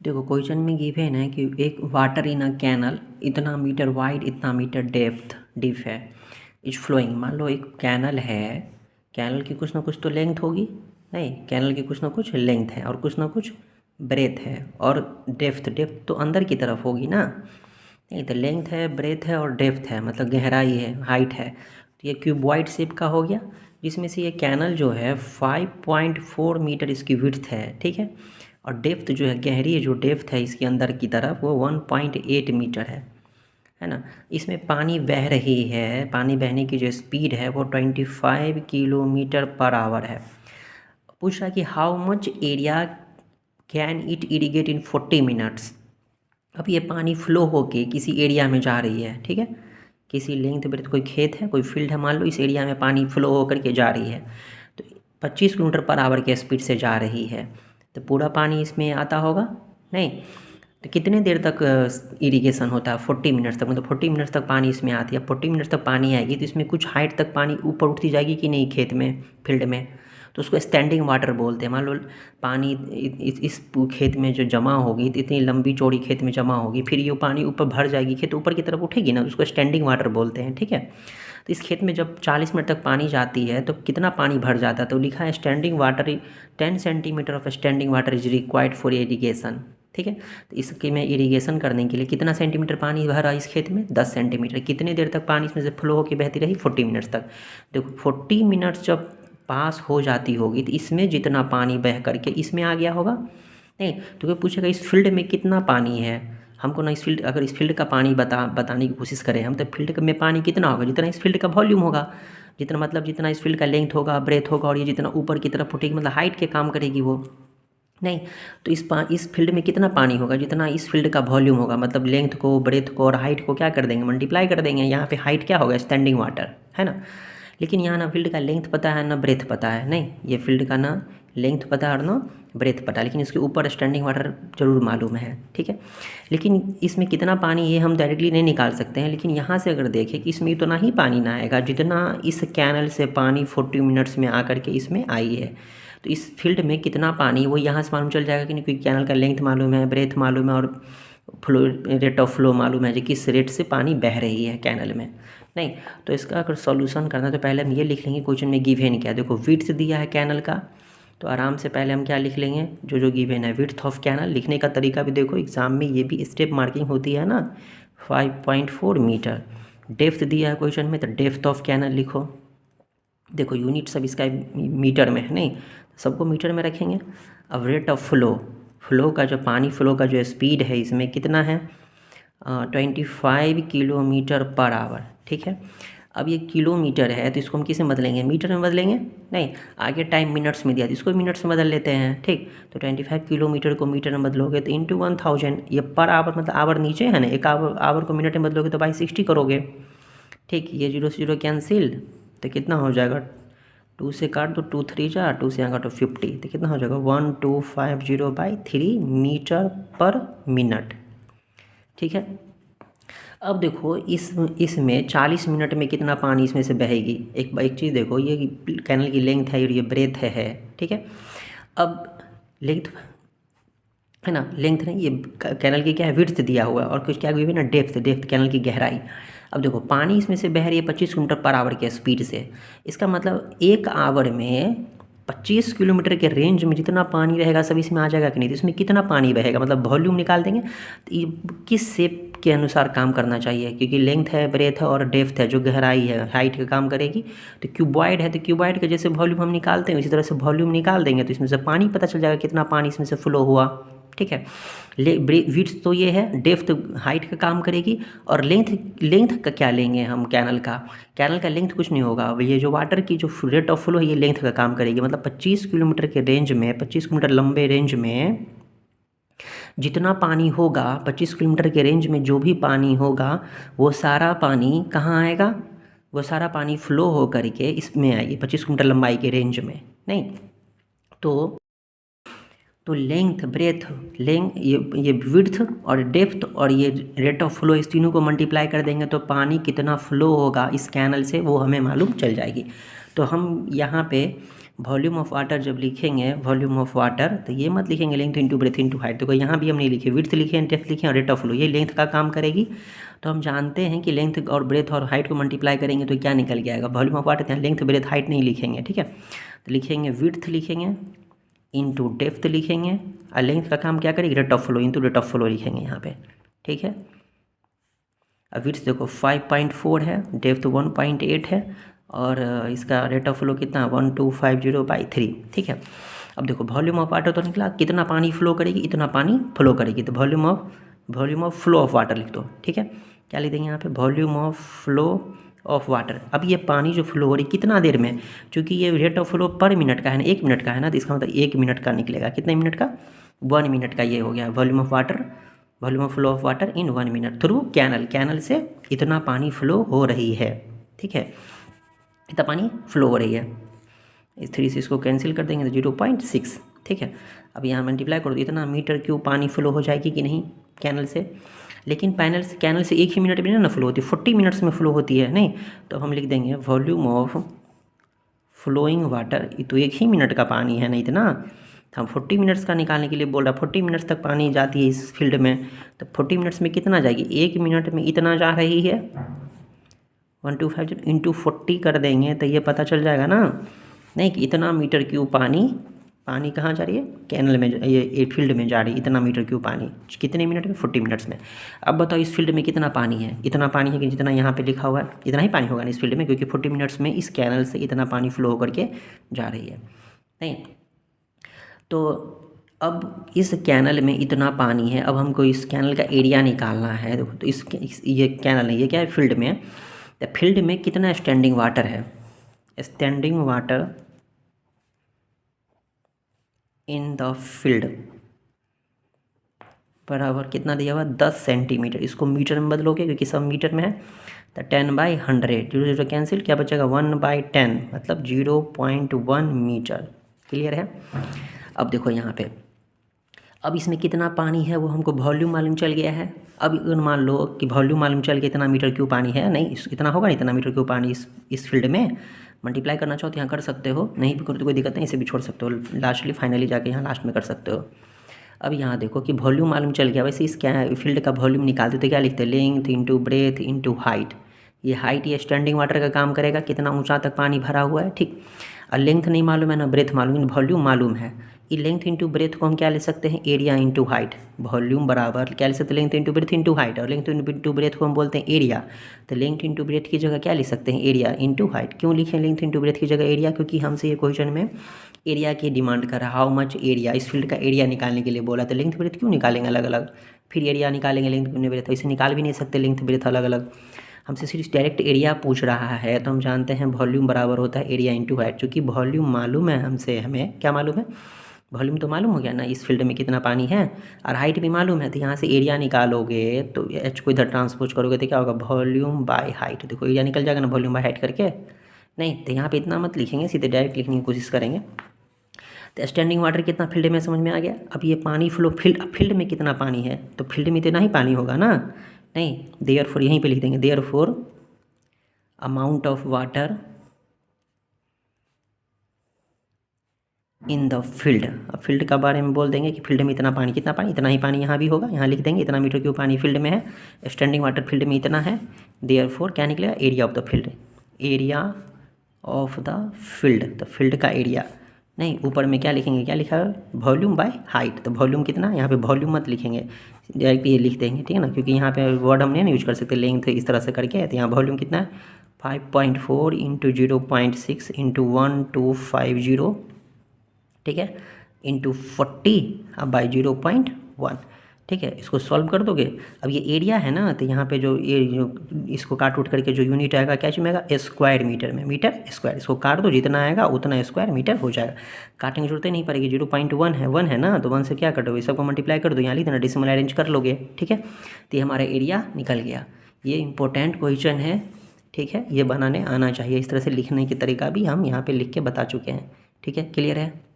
देखो क्वेश्चन में गिवन है कि एक वाटर इन अ कैनल इतना मीटर वाइड इतना मीटर डेप्थ डीप है इज फ्लोइंग। मान लो एक कैनल है, कैनल की कुछ ना कुछ तो लेंथ होगी, नहीं कैनल की कुछ ना कुछ लेंथ है और कुछ ना कुछ ब्रेथ है और डेप्थ तो अंदर की तरफ होगी ना। नहीं तो लेंथ है, ब्रेथ है और डेप्थ है, मतलब गहराई है, हाइट है। तो ये क्यूबॉइड शेप का हो गया, जिसमें से ये कैनल जो है 5.4 मीटर इसकी विड्थ है, ठीक है। और डेप्थ जो है, गहरी जो डेप्थ है इसके अंदर की तरफ, वो 1.8 मीटर है ना। इसमें पानी बह रही है, पानी बहने की जो स्पीड है वो 25 किलोमीटर पर आवर है। पूछ रहा कि how much area can it irrigate in 40 minutes. अब ये पानी फ्लो होके किसी एरिया में जा रही है, ठीक है, किसी लेंथ ब्रेथ, कोई खेत है, कोई फील्ड है, मान लो इस एरिया में पानी फ्लो होकर के जा रही है, तो 25 किलोमीटर पर आवर के स्पीड से जा रही है। तो पूरा पानी इसमें आता होगा नहीं, तो कितने देर तक इरिगेशन होता है? 40 मिनट्स तक, मतलब 40 मिनट्स तक पानी इसमें आती है। 40 मिनट्स तक पानी आएगी तो इसमें कुछ हाइट तक पानी ऊपर उठती जाएगी कि नहीं, खेत में, फील्ड में, तो उसको स्टैंडिंग वाटर बोलते हैं। मान लो पानी इस खेत में जो जमा होगी, इतनी लंबी चौड़ी खेत में जमा होगी, फिर ये पानी ऊपर भर जाएगी, खेत ऊपर की तरफ उठेगी ना, उसको स्टैंडिंग वाटर बोलते हैं, ठीक है। तो इस खेत में जब 40 मिनट तक पानी जाती है तो कितना पानी भर जाता है? तो लिखा है standing water 10 centimetre of standing water is required for irrigation, ठीक है। तो इसके में इरीगेशन करने के लिए कितना सेंटीमीटर पानी भरा इस खेत में? 10 सेंटीमीटर। कितने देर तक पानी इसमें से फ्लो होकर बहती रही? 40 मिनट्स तक। देखो 40 मिनट्स जब पास हो जाती होगी तो इसमें जितना पानी बह करके इसमें आ गया होगा नहीं। तो क्या पूछेगा इस फील्ड में कितना पानी है, हमको ना इस फील्ड, अगर इस फील्ड का पानी बताने की कोशिश करें हम, तो फील्ड में पानी कितना होगा? जितना इस फील्ड का वॉल्यूम होगा, जितना मतलब जितना इस फील्ड का लेंथ होगा, ब्रेथ होगा, और ये जितना ऊपर की तरफ उठेगी, मतलब हाइट के काम करेगी वो नहीं। तो इस फील्ड में कितना पानी होगा? जितना इस फील्ड का वॉल्यूम होगा, मतलब लेंथ को, ब्रेथ को और हाइट को क्या कर देंगे? मल्टीप्लाई कर देंगे। यहाँ पे हाइट क्या होगा? स्टैंडिंग वाटर, है ना। लेकिन यहाँ ना फील्ड का लेंथ पता है ना ब्रेथ पता है, नहीं ये फील्ड का ना लेंथ पता है और ना ब्रेथ पता है, लेकिन इसके ऊपर स्टैंडिंग वाटर जरूर मालूम है, ठीक है। लेकिन इसमें कितना पानी, ये हम डायरेक्टली नहीं निकाल सकते हैं। लेकिन यहाँ से अगर देखें कि इसमें इतना ही पानी ना आएगा जितना इस कैनल से पानी 40 मिनट्स में आकर के इसमें आई है। तो इस फील्ड में कितना पानी, वो यहाँ से मालूम चल जाएगा कि नहीं, क्योंकि कैनल का लेंथ मालूम है, ब्रेथ मालूम है और फ्लो, रेट ऑफ फ्लो मालूम है, जो किस रेट से पानी बह रही है कैनल में नहीं। तो इसका अगर सॉल्यूशन करना है तो पहले हम ये लिख लेंगे क्वेश्चन में गिवन क्या। देखो विड्थ दिया है कैनल का, तो आराम से पहले हम क्या लिख लेंगे, जो गिवन है विड्थ ऑफ कैनल। लिखने का तरीका भी देखो एग्जाम में ये भी स्टेप मार्किंग होती है ना, 5.4 मीटर। डेप्थ दिया है क्वेश्चन में, तो डेप्थ ऑफ कैनल लिखो। देखो यूनिट सब इसका मीटर में है नहीं, सबको मीटर में रखेंगे। अब रेट ऑफ फ्लो का जो पानी फ्लो का जो स्पीड है इसमें कितना है? 25 किलोमीटर पर आवर, ठीक है। अब ये किलोमीटर है तो इसको हम किसे बदलेंगे? मीटर में बदलेंगे नहीं, आगे टाइम मिनट्स में दिया तो इसको मिनट्स में बदल लेते हैं, ठीक। तो 25 किलोमीटर को मीटर में बदलोगे तो इंटू 1000, ये पर आवर मतलब आवर नीचे है ना, एक आवर को मिनट में बदलोगे तो बाई 60 करोगे, ठीक। ये 0 से 0 कैंसिल, तो कितना हो जाएगा? 2 से काट दो, 2 3 जा, 2 से यहाँ काटो 50, तो कितना हो जाएगा? 1250/3 मीटर पर मिनट, ठीक है। अब देखो इसमें 40 मिनट में कितना पानी इसमें से बहेगी। एक चीज़ देखो, ये कैनल की लेंथ है और ये ब्रेथ है, ठीक है। अब लेंथ है ना, लेंथ नहीं, ये कैनल की क्या है? विड्थ दिया हुआ है, और कुछ क्या हुई है ना, डेप्थ कैनल की गहराई। अब देखो पानी इसमें से बह रही है 25 किलोमीटर पर आवर के स्पीड से। इसका मतलब एक आवर में 25 किलोमीटर के रेंज में जितना पानी रहेगा सब इसमें आ जाएगा कि नहीं? तो इसमें कितना पानी बहेगा, मतलब वॉल्यूम निकाल देंगे। तो ये किस शेप के अनुसार काम करना चाहिए, क्योंकि लेंथ है, ब्रेथ है और डेप्थ है, जो गहराई है, हाइट का काम करेगी। तो क्यूबॉइड है तो क्यूबॉइड का जैसे वॉल्यूम हम निकालते हैं उसी तरह से वॉल्यूम निकाल देंगे, तो इसमें से पानी पता चल जाएगा कितना पानी इसमें से फ्लो हुआ, ठीक है। विड्थ तो ये है, डेप्थ हाइट का काम करेगी, और लेंथ का क्या लेंगे हम? कैनल का लेंथ कुछ नहीं होगा, ये जो वाटर की जो रेट ऑफ फ्लो है ये लेंथ का काम करेगी। मतलब 25 किलोमीटर के रेंज में, 25 किलोमीटर लंबे रेंज में जितना पानी होगा, 25 किलोमीटर के रेंज में जो भी पानी होगा वो सारा पानी कहाँ आएगा? वो सारा पानी फ्लो हो करके इसमें आएगी 25 किलोमीटर लंबाई के रेंज में नहीं। तो लेंथ, ब्रेथ, ये विड्थ और डेप्थ और ये रेट ऑफ फ्लो, इस तीनों को मल्टीप्लाई कर देंगे तो पानी कितना फ्लो होगा इस कैनल से वो हमें मालूम चल जाएगी। तो हम यहाँ पे वॉल्यूम ऑफ वाटर जब लिखेंगे वॉल्यूम ऑफ वाटर तो ये मत लिखेंगे length into breadth into height. देखो यहाँ भी हम नहीं लिखे, विड्थ लिखे हैं, डेप्थ लिखे हैं और रेट ऑफ फ्लो, ये लेंथ का काम करेगी। तो हम जानते हैं कि लेंथ और ब्रेथ और हाइट को मल्टीप्लाई करेंगे तो क्या निकल के आएगा, वॉल्यूम ऑफ वाटर। यहाँ लेंथ ब्रेथ हाइट नहीं लिखेंगे, ठीक है। तो लिखेंगे विड्थ लिखेंगे इंटू डेप्थ लिखेंगे, और लेंथ का काम क्या करेगी, rate of flow into rate of flow लिखेंगे यहाँ पे, ठीक है। अब विड्थ देखो 5.4 है, डेप्थ 1.8 है, और इसका रेट ऑफ फ्लो कितना 1250/3, ठीक है। अब देखो वॉल्यूम ऑफ वाटर तो निकला, कितना पानी फ्लो करेगी, इतना पानी फ्लो करेगी। तो volume of flow of water लिख दो, ठीक है। क्या लिख देंगे यहाँ पे, volume of flow of water. अब ये पानी जो फ्लो हो रही कितना देर में, क्योंकि ये रेट ऑफ फ्लो पर मिनट का है ना, 1 मिनट का है ना, तो इसका मतलब 1 मिनट का निकलेगा। कितने मिनट का, 1 मिनट का। ये हो गया volume of water, volume of flow of water in 1 minute through canal से इतना पानी फ्लो हो रही है, ठीक है। इतना पानी फ्लो हो रही है। इस 3 से इसको कैंसिल कर देंगे तो 0.6, ठीक है। अब यहाँ मल्टीप्लाई करो तो इतना मीटर क्यूब पानी फ्लो हो जाएगी कि नहीं कैनल से। लेकिन कैनल से 1 ही मिनट में ना फ्लो होती है, 40 मिनट्स में फ्लो होती है, नहीं। तो हम लिख देंगे वॉल्यूम ऑफ फ्लोइंग वाटर, ये तो 1 ही मिनट का पानी है ना इतना। हम 40 मिनट्स का निकालने के लिए बोल रहा, 40 मिनट्स तक पानी जाती है इस फील्ड में, तो 40 मिनट्स में कितना जाएगी, 1 मिनट में इतना जा रही है। 1250 इंटू 40 कर देंगे तो ये पता चल जाएगा ना, नहीं कि इतना मीटर क्यूब पानी कहाँ जा रही है, कैनल में, ये फील्ड में जा रही है इतना मीटर क्यूब पानी, कितने मिनट में, 40 मिनट्स में। अब बताओ इस फील्ड में कितना पानी है, इतना पानी है कि जितना यहाँ पे लिखा हुआ है इतना ही पानी होगा ना इस फील्ड में, क्योंकि 40 मिनट्स में इस कैनल से इतना पानी फ्लो होकर के जा रही है, नहीं। तो अब इस कैनल में इतना पानी है, अब हमको इस कैनल का एरिया निकालना है। देखो तो ये कैनल है, ये क्या है, फील्ड में। तो फील्ड में कितना स्टैंडिंग वाटर है, standing water in the field बराबर कितना दिया हुआ, 10 सेंटीमीटर। इसको मीटर में बदलोगे क्योंकि सब मीटर में है, तो 10/100, 0 0 कैंसिल, क्या बचेगा 1/10, मतलब 0.1 मीटर। क्लियर है। अब देखो यहाँ पे, अब इसमें कितना पानी है वो हमको वॉल्यूम मालूम चल गया है। अब अगर मान लो कि वॉल्यूम मालूम चल गया इतना मीटर क्यूब पानी है, नहीं इतना होगा, इतना मीटर क्यूब पानी इस फील्ड में। मल्टीप्लाई करना चाहो तो यहाँ कर सकते हो, नहीं भी करो तो कोई दिक्कत नहीं, इसे भी छोड़ सकते हो, लास्टली फाइनली जाके यहाँ लास्ट में कर सकते हो। अब यहाँ देखो कि वॉल्यूम मालूम चल गया, वैसे इस क्या फील्ड का वॉल्यूम निकालते तो क्या लिखते हैं, length into breadth into height. ये हाइट ये स्टैंडिंग वाटर का काम करेगा, कितना ऊंचा तक पानी भरा हुआ है, ठीक। और लेंथ नहीं मालूम है ना ब्रेथ मालूम, वॉल्यूम मालूम है। ये लेंथ इंटू ब्रेथ को हम क्या ले सकते हैं, एरिया इंटू हाइट। वॉल्यूम बराबर क्या ले सकते हैं, length into breadth into height, और लेंथ इंटू ब्रेथ को हम बोलते हैं एरिया। तो लेंथ इंटू ब्रेथ की जगह क्या लिख सकते हैं, एरिया इंटू हाइट। क्यों लिखें लेंथ इंटू ब्रेथ की जगह एरिया, क्योंकि हमसे ये क्वेश्चन में एरिया की डिमांड कर रहा है, हाउ मच एरिया, इस फील्ड का एरिया निकालने के लिए बोला। तो लेंथ ब्रेथ क्यों निकालेंगे अलग अलग, फिर एरिया निकालेंगे लेंथ ब्रेथ, ऐसे निकाल भी नहीं सकते लेंथ ब्रेथ अलग अलग। हमसे सिर्फ डायरेक्ट एरिया पूछ रहा है, तो हम जानते हैं वॉल्यूम बराबर होता है एरिया इंटू हाइट। चूँकि वॉल्यूम मालूम है हमसे, हमें क्या मालूम है, वॉल्यूम तो मालूम हो गया ना इस फील्ड में कितना पानी है, और हाइट भी मालूम है। तो यहाँ से एरिया निकालोगे तो एच को इधर ट्रांसपोज करोगे तो क्या होगा, वॉल्यूम बाय हाइट। देखो एरिया निकल जाएगा ना वॉल्यूम बाय हाइट करके, नहीं तो यहाँ पे इतना मत लिखेंगे, सीधे डायरेक्ट लिखने की कोशिश करेंगे। तो स्टैंडिंग वाटर कितना फील्ड में, समझ में आ गया। अब ये पानी फ्लो फील्ड में कितना पानी है, तो फील्ड में इतना ही पानी होगा ना, नहीं। देयरफॉर यहीं पे लिख देंगे, therefore amount of water in the field. अब फील्ड का बारे में बोल देंगे कि फील्ड में इतना पानी, कितना पानी, इतना ही पानी यहाँ भी होगा, यहाँ लिख देंगे इतना मीटर क्यूब पानी फील्ड में है, स्टैंडिंग वाटर फील्ड में इतना है। देयरफॉर क्या निकलेगा, area of the field, area of the field. तो फील्ड का एरिया, नहीं ऊपर में क्या लिखेंगे, क्या लिखा है, वॉल्यूम बाय हाइट। तो वॉल्यूम कितना, यहाँ पे वॉल्यूम मत लिखेंगे, डायरेक्ट ये लिख देंगे, ठीक है ना, क्योंकि यहाँ पे वर्ड हम नहीं यूज कर सकते लेंथ इस तरह से करके। तो यहाँ वॉल्यूम कितना है, 5.4 इंटू 0.6 इंटू 1250, ठीक है, इंटू 40 अब बाई 0.1, ठीक है। इसको सॉल्व कर दोगे। अब ये एरिया है ना, तो यहाँ पे जो इसको काट उठ करके जो यूनिट आएगा क्या चुमेगा, स्क्वायर मीटर में, मीटर स्क्वायर। इसको काट दो, जितना आएगा उतना स्क्वायर मीटर हो जाएगा, काटने की जरूरत ही नहीं पड़ेगी। 0.1 है, 1 है ना, तो 1 से क्या कटोगे, सबको मल्टीप्लाई कर दो, यहाँ लिख देना, डिसिमल अरेंज कर लोगे, ठीक है। तो ये हमारा एरिया निकल गया। ये इंपॉर्टेंट क्वेश्चन है, ठीक है, ये बनाने आना चाहिए। इस तरह से लिखने की तरीका भी हम यहाँ पर लिख के बता चुके हैं, ठीक है, क्लियर है।